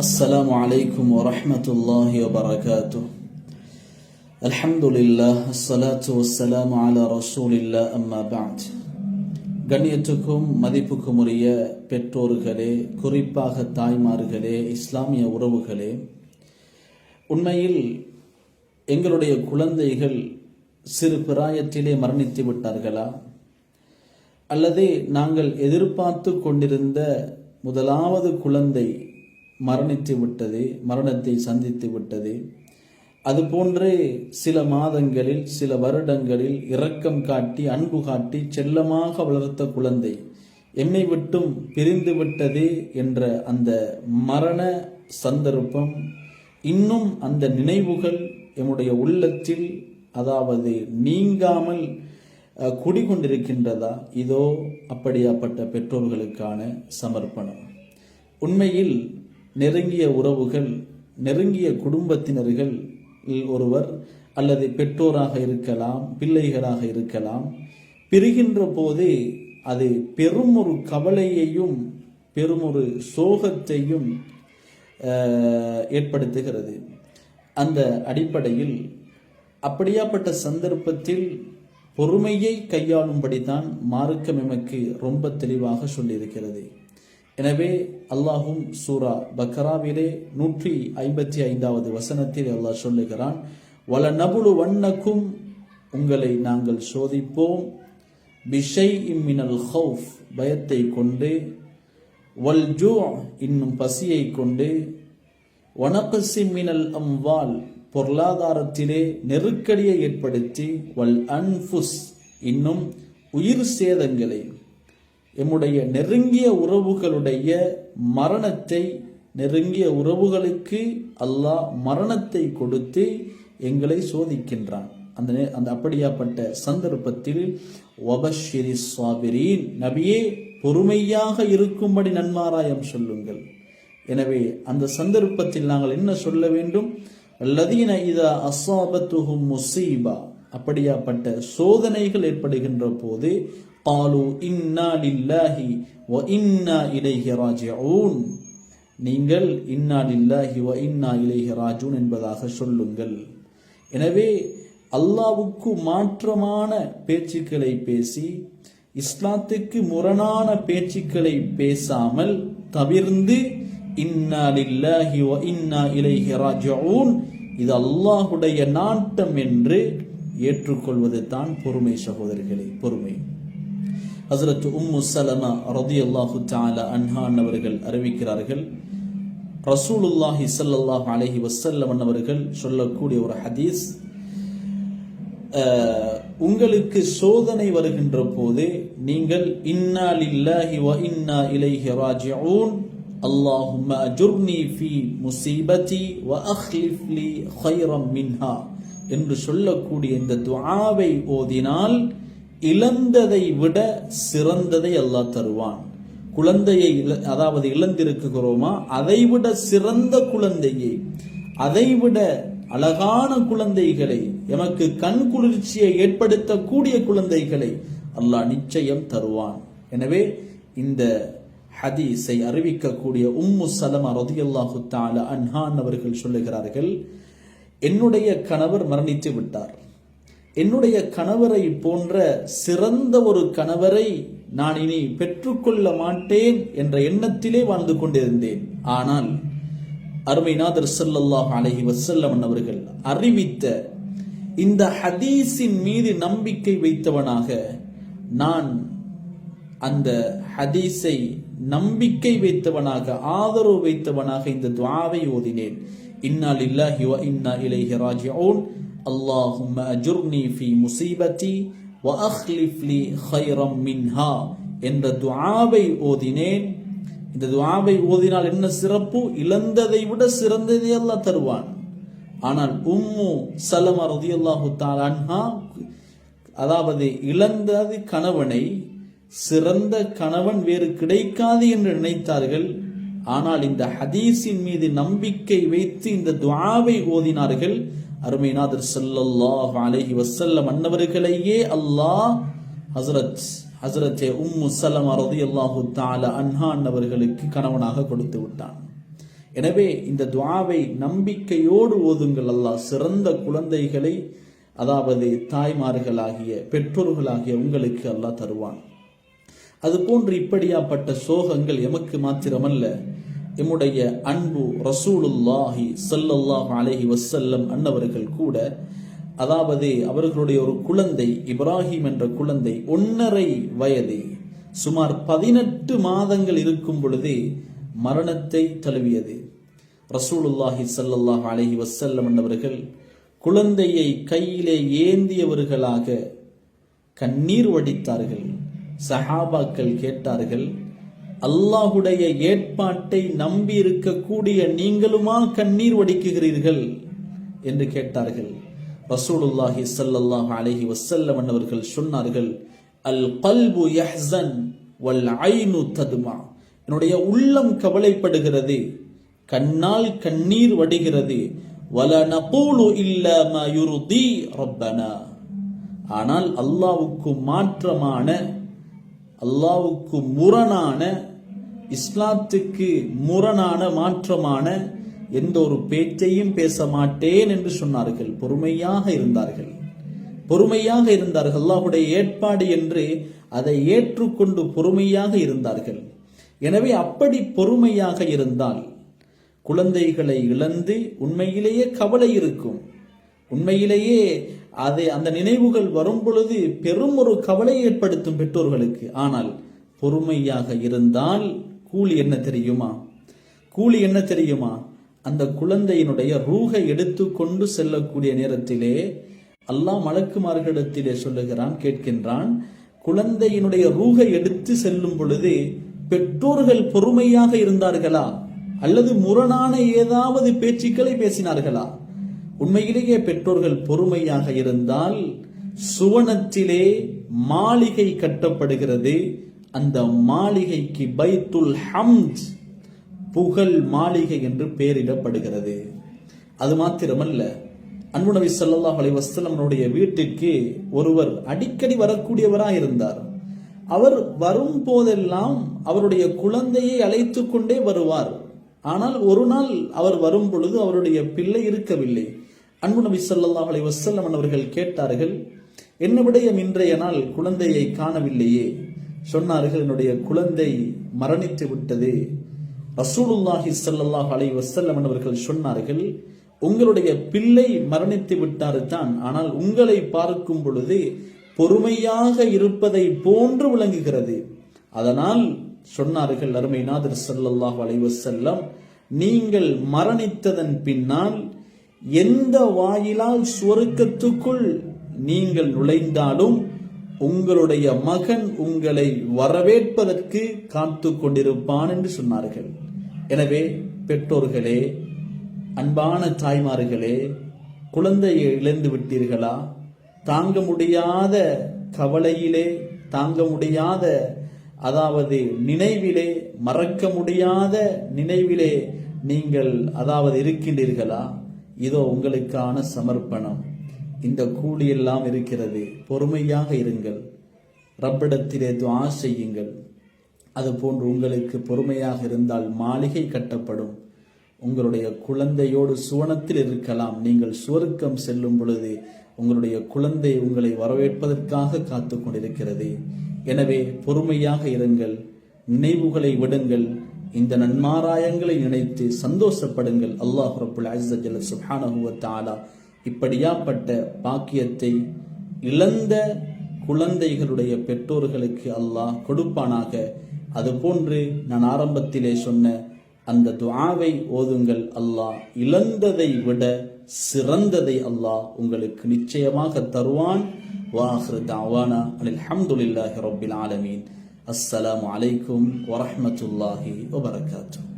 السلام عليكم ورحمة الله وبركاته. الحمد لله الصلاة والسلام على رسول الله أما بعد. கண்ணியத்துக்கும் மதிப்புக்கும் உரிய பெற்றோர்களே, குறிப்பாக தாய்மார்களே, இஸ்லாமிய உறவுகளே, உண்மையில் எங்களுடைய குழந்தைகள் சிறு பிராயத்திலே மரணித்து விட்டார்களா, அல்லது நாங்கள் எதிர்பார்த்து கொண்டிருந்த முதலாவது குழந்தை மரணித்து விட்டது, மரணத்தை சந்தித்து விட்டது, அதுபோன்றே சில மாதங்களில் சில வருடங்களில் இரக்கம் காட்டி அன்பு காட்டி செல்லமாக வளர்த்த குழந்தை எம்மை விட்டும் பிரிந்து விட்டது என்ற அந்த மரண சந்தர்ப்பம் இன்னும் அந்த நினைவுகள் எம்முடைய உள்ளத்தில் அதாவது நீங்காமல் குடிகொண்டிருக்கின்றதா? இதோ அப்படியாப்பட்ட பெற்றோர்களுக்கான சமர்ப்பணம். உண்மையில் நெருங்கிய உறவுகள், நெருங்கிய குடும்பத்தினர்கள் ஒருவர் அல்லது பெற்றோராக இருக்கலாம், பிள்ளைகளாக இருக்கலாம், பிரிகின்ற போதே அது பெரும் ஒரு கவலையையும் பெரும் ஒரு சோகத்தையும் ஏற்படுத்துகிறது. அந்த அடிப்படையில் அப்படியாப்பட்ட சந்தர்ப்பத்தில் பொறுமையை கையாளும்படிதான் மார்க்கம் எமக்கு ரொம்ப தெளிவாக சொல்லியிருக்கிறது. எனவே அல்லாஹும் சூரா பக்ராவிலே 155வது வசனத்தில் அல்லாஹ் சொல்லுகிறான், வலநபுலு வன்னக்கும், உங்களை நாங்கள் சோதிப்போம், பிஷைஇம் மினல் ஹௌஃப், பயத்தை கொண்டு, வல் ஜூ, இன்னும் பசியை கொண்டு, வனக்ஸிம் மினல் அம்வால், பொருளாதாரத்திலே நெருக்கடியை ஏற்படுத்தி, வல் அன்ஃபுஸ், இன்னும் உயிர் சேதங்களை, எம்முடைய நெருங்கிய உறவுகளுடைய மரணத்தை, நெருங்கிய உறவுகளுக்கு அல்லாஹ் மரணத்தை கொடுத்து எங்களை சோதிக்கின்றான். அந்த அப்படியாப்பட்ட சந்தர்ப்பத்தில் வபஷிரி ஸாபிரீன், நபியே பொறுமையாக இருக்கும்படி நன்மாராயம் சொல்லுங்கள். எனவே அந்த சந்தர்ப்பத்தில் நாங்கள் என்ன சொல்ல வேண்டும்? அல்லதீன இதா அஸாபத்துஹும் முஸீபா, அப்படியாப்பட்ட சோதனைகள் ஏற்படுகின்ற போது காலு இன்னா லில்லாஹி வ இன்னா இலைஹி ராஜிஊன், நீங்கள் இன்னா லில்லாஹி வ இன்னா இலைஹி ராஜிஊன் என்பதாக சொல்லுங்கள். எனவே அல்லாஹ்வுக்கு மாற்றமான பேச்சுக்களை பேசி, இஸ்லாத்துக்கு முரணான பேச்சுக்களை பேசாமல் தவிர்ந்து, இன்னா லில்லாஹி வ இன்னா இலைஹி ராஜிஊன், இது அல்லாஹ்வுடைய நாட்டம் என்று ஏற்றுக்கொள்வது தான் பொறுமை. சகோதரர்களே, பொறுமை. ஹஸ்ரத் உம்மு சலமா ரலியல்லாஹு தஆலா அன்ஹா அவர்கள் அறிவிக்கிறார்கள், ரசூலுல்லாஹி ஸல்லல்லாஹு அலைஹி வஸல்லம் அவர்கள் சொல்லக்கூடிய ஒரு ஹதீஸ், உங்களுக்கு சோதனை வருகின்ற போது நீங்கள் இன்னா லில்லாஹி வ இன்னா இலைஹி ராஜிஊன், அல்லாஹும்ம அஜுர்னி ஃபீ முஸீபதி வ அக்லிஃப் லீ கைரம் மின்ஹா என்று சொல்லக்கூடிய இந்த துஆவை ஓதினால் இழந்ததை விட சிறந்ததை அல்லாஹ் தருவான். குழந்தையை அதாவது இழந்திருக்கிறோமா, அதைவிட சிறந்த குழந்தையை, அதைவிட அழகான குழந்தைகளை, எமக்கு கண் குளிர்ச்சியை ஏற்படுத்தக்கூடிய குழந்தைகளை அல்லாஹ் நிச்சயம் தருவான். எனவே இந்த ஹதீஸை அறிவிக்கக்கூடிய உம்மு சலமா ரலியல்லாஹு தஆலா அன்ஹா அவர்கள் சொல்லுகிறார்கள், என்னுடைய கணவர் மரணித்து விட்டார், என்னுடைய கணவரை போன்ற சிறந்த ஒரு கணவரை நான் இனி பெற்றுக்கொள்ள மாட்டேன் என்ற எண்ணத்திலே வாழ்ந்து கொண்டிருந்தேன். ஆனால் அருமைநாதர் ஸல்லல்லாஹு அலைஹி வஸல்லம் அவர்கள் அறிவித்த இந்த ஹதீஸின் மீது நம்பிக்கை வைத்தவனாக நான் அந்த ஹதீஸை நம்பிக்கை வைத்தவனாக, ஆதரவு வைத்தவனாக இந்த துஆவை ஓதினேன். இன்னா லில்லாஹி வ இன்னா இலைஹி ராஜிஊன், அல்லாஹும்ம அஜுர்னி ஃபீ முஸீபதி வ அக்லிஃப் லீ கைரம் மின்ஹா என்ற துஆவை ஓதினேன். இந்த துஆவை ஓதினால் என்ன சிறப்பு? இழந்ததை விட சிறந்ததை அல்லாஹ் தருவான். ஆனால் உம்மு சலமா ரலியல்லாஹு தஆலா அன்ஹா, அதாவது இழந்தது கணவனை, சிறந்த கணவன் வேறு கிடைக்காது என்று நினைத்தார்கள். ஆனால் இந்த ஹதீஸின் மீது நம்பிக்கை வைத்து இந்த துஆவை ஓதினார்கள். அருமைநாதர் ஸல்லல்லாஹு அலைஹி வஸல்லம் அன்னவர்களையே அல்லாஹ் ஹஸரத் உம்மு சலமா ரலியல்லாஹு தஆலா அன்ஹா அவர்களுக்கு கணவனாக கொடுத்து விட்டான். எனவே இந்த துஆவை நம்பிக்கையோடு ஓதுங்கள். அல்லாஹ் சிறந்த குழந்தைகளை, அதாவது தாய்மார்களாகிய பெற்றோர்களாகிய உங்களுக்கு அல்லாஹ் தருவான். அதுபோன்று இப்படியாப்பட்ட சோகங்கள் எமக்கு மாத்திரமல்ல, எம்முடைய அன்பு ரசூலுல்லாஹி ஸல்லல்லாஹு அலைஹி வஸல்லம் அன்னவர்கள் கூட, அதாவது அவர்களுடைய ஒரு குழந்தை இப்ராஹிம் என்ற குழந்தை 1.5 வயது, சுமார் 18 மாதங்கள் இருக்கும் பொழுதே மரணத்தை தழுவியது. ரசூலுல்லாஹி ஸல்லல்லாஹு அலைஹி வஸல்லம் அன்னவர்கள் குழந்தையை கையிலே ஏந்தியவர்களாக கண்ணீர் வடித்தார்கள். சஹாபாக்கள் கேட்டார்கள், அல்லாஹுடைய ஏற்பாட்டை நம்பி இருக்கக்கூடிய நீங்களுமா கண்ணீர் வடிக்குகிறீர்கள் என்று கேட்டார்கள். ரசூலுல்லாஹி ஸல்லல்லாஹு அலைஹி வஸல்லம் அவர்கள் சொன்னார்கள், அல் கல்பு யஹ்ஸன் வல் ஐனு தத்மா. என்னுடைய உள்ளம் கவலைப்படுகிறது, கண்ணால் கண்ணீர் வடிகிறது. வல நகூலு இல்லா மா யுர்தி ரப்பனா. ஆனால் அல்லாஹ்வுக்கு மாற்றமான, அல்லாஹ்வுக்கு முரணான, இஸ்லாத்துக்கு முரணான மாற்றமான எந்த ஒரு பேச்சையும் பேச மாட்டேன் என்று சொன்னார்கள். பொறுமையாக இருந்தார்கள். அல்லாஹ்வுடைய ஏற்பாடு என்று அதை ஏற்றுக்கொண்டு பொறுமையாக இருந்தார்கள். எனவே அப்படி பொறுமையாக இருந்தால் குழந்தைகளை இழந்து உண்மையிலேயே கவலை இருக்கும். உண்மையிலேயே அந்த நினைவுகள் வரும் பொழுது பெரும் ஒரு கவலை ஏற்படுத்தும் பெற்றோர்களுக்கு. ஆனால் பொறுமையாக இருந்தால் கூலி என்ன தெரியுமா? அந்த குழந்தையினுடைய ரூஹை எடுத்து கொண்டு செல்லக்கூடிய நேரத்திலே அல்லாஹ் மலக்குமார்களிடத்திலே சொல்லுகிறான், கேட்கின்றான், குழந்தையினுடைய ரூஹை எடுத்து செல்லும் பொழுது பெற்றோர்கள் பொறுமையாக இருந்தார்களா அல்லது முரணான ஏதாவது பேச்சுக்களை பேசினார்களா? உண்மையிலேயே பெற்றோர்கள் பொறுமையாக இருந்தால் சுவனத்திலே மாளிகை கட்டப்படுகிறது. அந்த மாளிகைக்கு பைத்துல் ஹம்த், புகழ் மாளிகை என்று பெயரிடப்படுகிறது. அது மாத்திரமல்ல, அன்பு நபி ஸல்லல்லாஹு அலைஹி வஸல்லம் வீட்டிற்கு ஒருவர் அடிக்கடி வரக்கூடியவராக இருந்தார். அவர் வரும் போதெல்லாம் அவருடைய குழந்தையை அழைத்து கொண்டே வருவார். ஆனால் ஒரு நாள் அவர் வரும் பொழுது அவருடைய பிள்ளை இருக்கவில்லை. அன்பு நபி ஸல்லல்லாஹு அலைஹி வஸல்லம் அவர்கள் கேட்டார்கள், என்ன விடயம் இன்றைய நாள் குழந்தையை காணவில்லையே? சொன்னார்கள், என்னுடைய குழந்தை மரணித்து விட்டது. ரசூலுல்லாஹி ஸல்லல்லாஹு அலைஹி வஸல்லம் அவர்கள் சொன்னார்கள், உங்களுடைய பிள்ளை மரணித்து விட்டார் தான், ஆனால் உங்களை பார்க்கும் பொழுது பொறுமையாக இருப்பதை போன்று விளங்குகிறது. அதனால் சொன்னார்கள் அருமை நாதர் ஸல்லல்லாஹு அலைஹி வஸல்லம், நீங்கள் மரணித்ததன் பின்னால் எந்த வாயிலால் சுவர்க்கத்துக்குள் நீங்கள் நுழைந்தாலும் உங்களுடைய மகன் உங்களை வரவேற்பதற்கு காத்து கொண்டிருப்பான் என்று சொன்னார்கள். எனவே பெற்றோர்களே, அன்பான தாய்மார்களே, குழந்தையை இழந்து விட்டீர்களா? தாங்க முடியாத கவலையிலே, தாங்க முடியாத அதாவது நினைவிலே, மறக்க முடியாத நினைவிலே நீங்கள் இருக்கின்றீர்களா? இதோ உங்களுக்கான சமர்ப்பணம். இந்த கூலியெல்லாம் இருக்கிறது. பொறுமையாக இருங்கள், ரப்பிடத்திலே துஆ செய்யுங்கள். அதுபோன்று உங்களுக்கு பொறுமையாக இருந்தால் மாளிகை கட்டப்படும். உங்களுடைய குழந்தையோடு சுவனத்தில் இருக்கலாம். நீங்கள் சுவர்க்கம் செல்லும் பொழுது உங்களுடைய குழந்தை உங்களை வரவேற்பதற்காக காத்து கொண்டிருக்கிறது. எனவே பொறுமையாக இருங்கள், நினைவுகளை விடுங்கள், இந்த நன்மாராயங்களை நினைத்து சந்தோஷப்படுங்கள். அல்லாஹ் ரப்புல் இஸ்ஸத் ஜல்ல சுப்ஹானஹு வ தஆலா இப்படியாப்பட்ட பாக்கியத்தை இழந்த குழந்தைகளுடைய பெற்றோர்களுக்கு அல்லாஹ் கொடுப்பானாக. அதுபோன்று நான் ஆரம்பத்திலே சொன்ன அந்த துஆவை ஓதுங்கள். அல்லாஹ் இழந்ததை விட சிறந்ததை அல்லாஹ் உங்களுக்கு நிச்சயமாக தருவான். வாஹிரு தஅவானா அல்ஹம்துலில்லாஹி ரப்பில் ஆலமீன். அஸ்ஸலாமு அலைக்கும் வரஹ்மத்துல்லாஹி வபரகாத்துஹு.